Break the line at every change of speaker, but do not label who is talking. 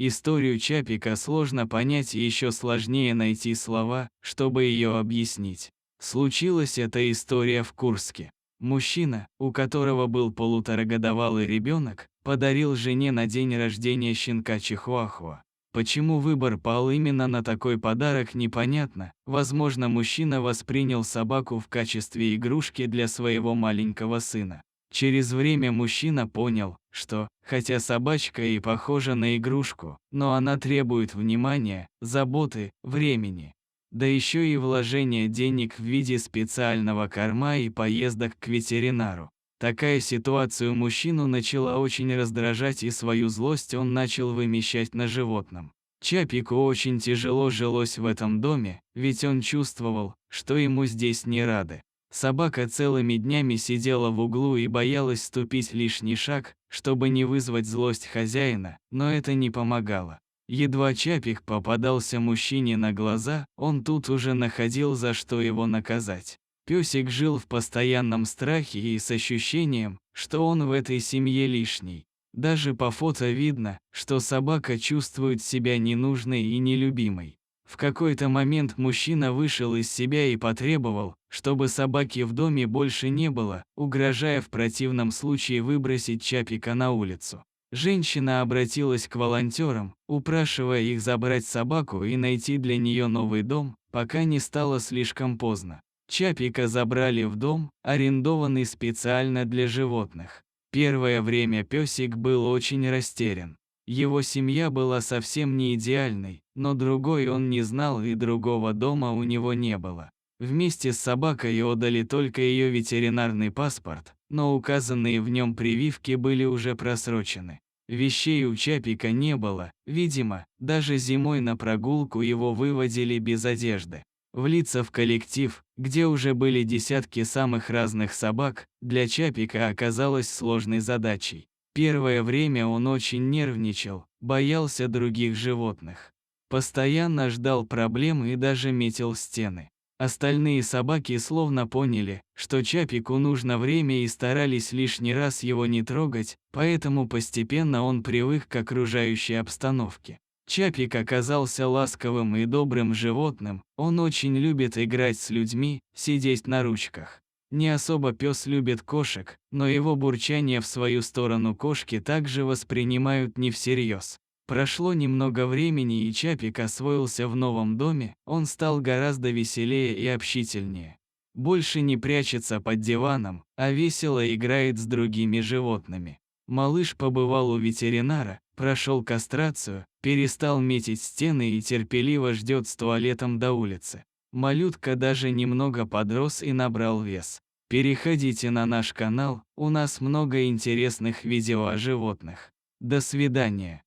Историю Чапика сложно понять и еще сложнее найти слова, чтобы ее объяснить. Случилась эта история в Курске. Мужчина, у которого был полуторагодовалый ребенок, подарил жене на день рождения щенка чихуахуа. Почему выбор пал именно на такой подарок, непонятно. Возможно, мужчина воспринял собаку в качестве игрушки для своего маленького сына. Через время мужчина понял, что, хотя собачка и похожа на игрушку, но она требует внимания, заботы, времени. Да еще и вложения денег в виде специального корма и поездок к ветеринару. Такая ситуация мужчину начала очень раздражать, и свою злость он начал вымещать на животном. Чапику очень тяжело жилось в этом доме, ведь он чувствовал, что ему здесь не рады. Собака целыми днями сидела в углу и боялась ступить лишний шаг, чтобы не вызвать злость хозяина, но это не помогало. Едва Чапик попадался мужчине на глаза, он тут уже находил, за что его наказать. Песик жил в постоянном страхе и с ощущением, что он в этой семье лишний. Даже по фото видно, что собака чувствует себя ненужной и нелюбимой. В какой-то момент мужчина вышел из себя и потребовал, чтобы собаки в доме больше не было, угрожая в противном случае выбросить Чапика на улицу. Женщина обратилась к волонтерам, упрашивая их забрать собаку и найти для нее новый дом, пока не стало слишком поздно. Чапика забрали в дом, арендованный специально для животных. Первое время песик был очень растерян. Его семья была совсем не идеальной, но другой он не знал и другого дома у него не было. Вместе с собакой отдали только ее ветеринарный паспорт, но указанные в нем прививки были уже просрочены. Вещей у Чапика не было, видимо, даже зимой на прогулку его выводили без одежды. Влиться в коллектив, где уже были десятки самых разных собак, для Чапика оказалось сложной задачей. Первое время он очень нервничал, боялся других животных. Постоянно ждал проблем и даже метил стены. Остальные собаки словно поняли, что Чапику нужно время и старались лишний раз его не трогать, поэтому постепенно он привык к окружающей обстановке. Чапик оказался ласковым и добрым животным, он очень любит играть с людьми, сидеть на ручках. Не особо пес любит кошек, но его бурчание в свою сторону кошки также воспринимают не всерьез. Прошло немного времени, и Чапик освоился в новом доме, он стал гораздо веселее и общительнее. Больше не прячется под диваном, а весело играет с другими животными. Малыш побывал у ветеринара, прошел кастрацию, перестал метить стены и терпеливо ждет с туалетом до улицы. Малютка даже немного подрос и набрал вес. Переходите на наш канал, у нас много интересных видео о животных. До свидания.